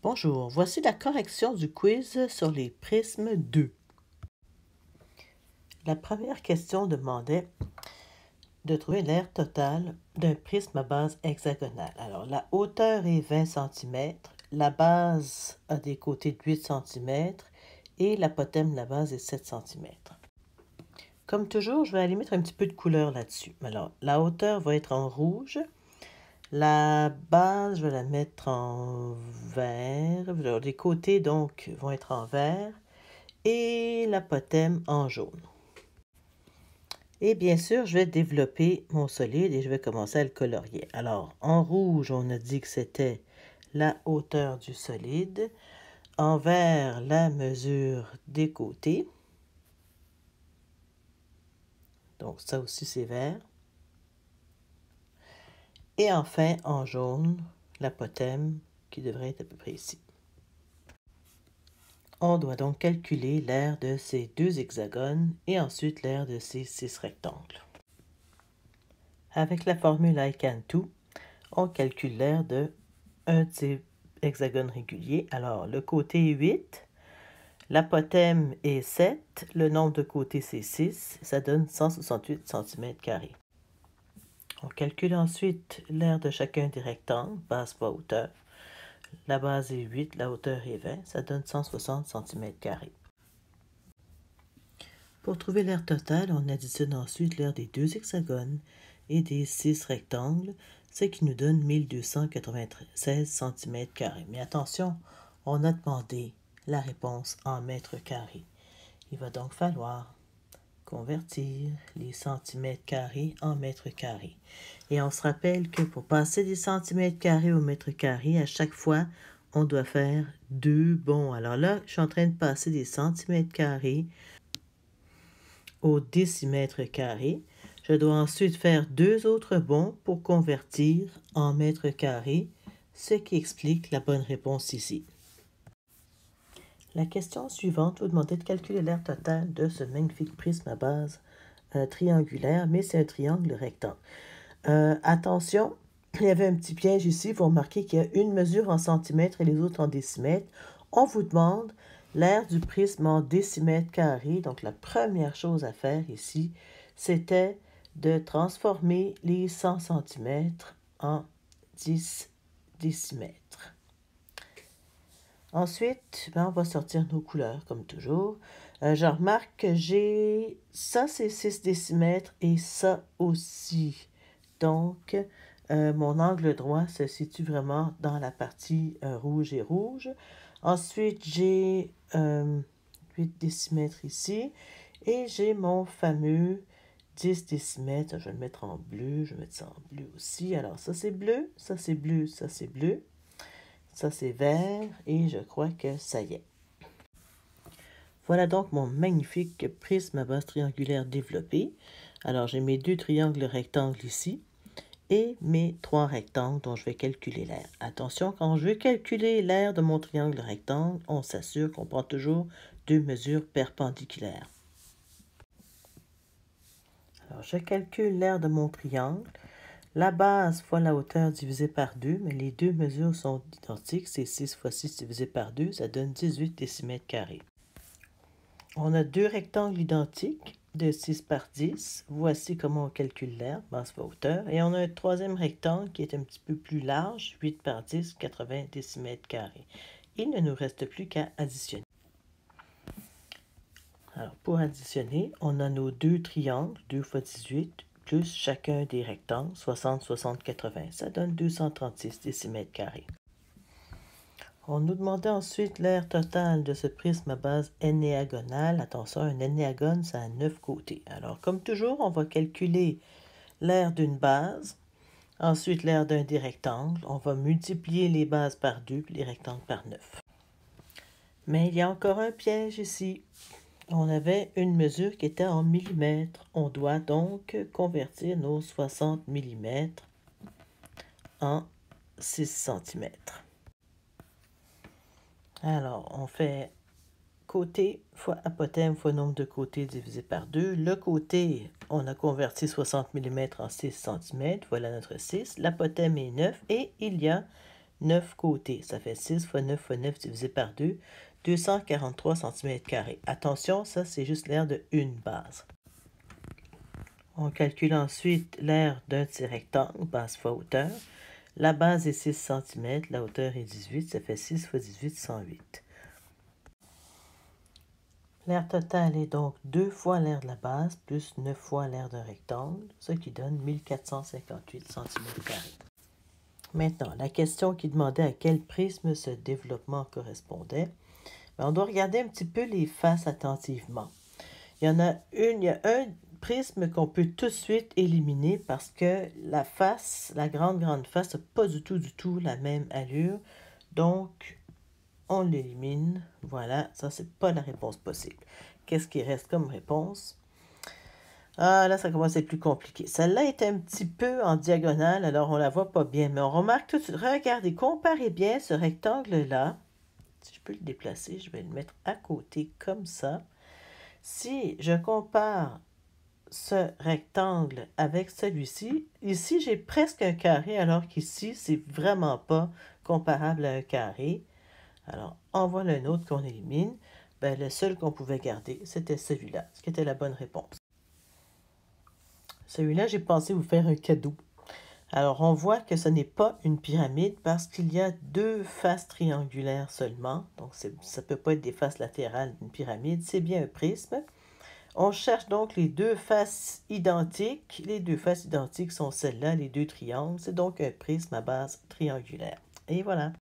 Bonjour, voici la correction du quiz sur les prismes 2. La première question demandait de trouver l'aire totale d'un prisme à base hexagonale. Alors, la hauteur est 20 cm, la base a des côtés de 8 cm et l'apothème de la base est 7 cm. Comme toujours, je vais aller mettre un petit peu de couleur là-dessus. Alors, la hauteur va être en rouge. La base, je vais la mettre en vert. Alors, les côtés, donc, vont être en vert. Et l'apothème en jaune. Et bien sûr, je vais développer mon solide et je vais commencer à le colorier. Alors, en rouge, on a dit que c'était la hauteur du solide. En vert, la mesure des côtés. Donc, ça aussi, c'est vert. Et enfin, en jaune, l'apothème qui devrait être à peu près ici. On doit donc calculer l'aire de ces deux hexagones et ensuite l'aire de ces 6 rectangles. Avec la formule I can do, on calcule l'aire de un de ces hexagones réguliers. Alors, le côté est 8, l'apothème est 7, le nombre de côtés c'est 6, ça donne 168 cm². On calcule ensuite l'aire de chacun des rectangles, base fois hauteur. La base est 8, la hauteur est 20, ça donne 160 cm². Pour trouver l'aire totale, on additionne ensuite l'aire des deux hexagones et des 6 rectangles, ce qui nous donne 1296 cm². Mais attention, on a demandé la réponse en mètres carrés. Il va donc falloir convertir les centimètres carrés en mètres carrés. Et on se rappelle que pour passer des centimètres carrés au mètre carré, à chaque fois, on doit faire deux bonds. Alors là, je suis en train de passer des centimètres carrés au décimètre carré. Je dois ensuite faire deux autres bonds pour convertir en mètres carrés, ce qui explique la bonne réponse ici. La question suivante vous demandait de calculer l'aire totale de ce magnifique prisme à base triangulaire, mais c'est un triangle rectangle. Attention, il y avait un petit piège ici. Vous remarquez qu'il y a une mesure en centimètres et les autres en décimètres. On vous demande l'aire du prisme en décimètres carrés. Donc, la première chose à faire ici, c'était de transformer les 100 cm en 10 décimètres. Ensuite, on va sortir nos couleurs, comme toujours. Je remarque que j'ai... Ça, c'est 6 décimètres et ça aussi. Donc, mon angle droit se situe vraiment dans la partie rouge et rouge. Ensuite, j'ai 8 décimètres ici. Et j'ai mon fameux 10 décimètres. Je vais le mettre en bleu. Je vais mettre ça en bleu aussi. Alors, ça, c'est bleu. Ça, c'est bleu. Ça, c'est bleu. Ça, c'est vert. Et je crois que ça y est. Voilà donc mon magnifique prisme à base triangulaire développé. Alors, j'ai mes deux triangles rectangles ici et mes trois rectangles dont je vais calculer l'aire. Attention, quand je veux calculer l'aire de mon triangle rectangle, on s'assure qu'on prend toujours deux mesures perpendiculaires. Alors, je calcule l'aire de mon triangle. La base fois la hauteur divisée par 2, mais les deux mesures sont identiques. C'est 6 fois 6 divisé par 2, ça donne 18 décimètres carrés. On a deux rectangles identiques de 6 par 10. Voici comment on calcule l'aire, base fois hauteur. Et on a un troisième rectangle qui est un petit peu plus large, 8 par 10, 80 décimètres carrés. Il ne nous reste plus qu'à additionner. Alors, pour additionner, on a nos deux triangles, 2 fois 18, plus chacun des rectangles, 60, 60, 80. Ça donne 236 décimètres carrés. On nous demandait ensuite l'aire totale de ce prisme à base ennéagonale. Attention, un ennéagone, ça a 9 côtés. Alors, comme toujours, on va calculer l'aire d'une base, ensuite l'aire d'un des rectangles. On va multiplier les bases par 2 puis les rectangles par 9. Mais il y a encore un piège ici. On avait une mesure qui était en millimètres. On doit donc convertir nos 60 mm en 6 cm. Alors, on fait côté fois apothème fois nombre de côtés divisé par 2. Le côté, on a converti 60 mm en 6 cm. Voilà notre 6. L'apothème est 9 et il y a 9 côtés. Ça fait 6 fois 9 fois 9 divisé par 2, 243 cm². Attention, ça c'est juste l'aire de une base. On calcule ensuite l'aire d'un de ces rectangles, base fois hauteur. La base est 6 cm, la hauteur est 18, ça fait 6 fois 18, 108. L'aire totale est donc 2 fois l'aire de la base plus 9 fois l'aire d'un rectangle, ce qui donne 1458 cm². Maintenant, la question qui demandait à quel prisme ce développement correspondait, on doit regarder un petit peu les faces attentivement. Il y a un prisme qu'on peut tout de suite éliminer parce que la face, la grande face, n'a pas du tout la même allure. Donc, on l'élimine. Voilà, ça, c'est pas la réponse possible. Qu'est-ce qui reste comme réponse? Ah, là, ça commence à être plus compliqué. Celle-là est un petit peu en diagonale, alors on la voit pas bien. Mais on remarque tout de suite, regardez, comparez bien ce rectangle-là. Si je peux le déplacer, je vais le mettre à côté comme ça. Si je compare ce rectangle avec celui-ci, ici, j'ai presque un carré, alors qu'ici, c'est vraiment pas comparable à un carré. Alors, on voit un autre qu'on élimine. Ben, le seul qu'on pouvait garder, c'était celui-là, ce qui était la bonne réponse. Celui-là, j'ai pensé vous faire un cadeau. Alors, on voit que ce n'est pas une pyramide parce qu'il y a 2 faces triangulaires seulement. Donc, ça ne peut pas être des faces latérales d'une pyramide, c'est bien un prisme. On cherche donc les 2 faces identiques. Les 2 faces identiques sont celles-là, les 2 triangles. C'est donc un prisme à base triangulaire. Et voilà.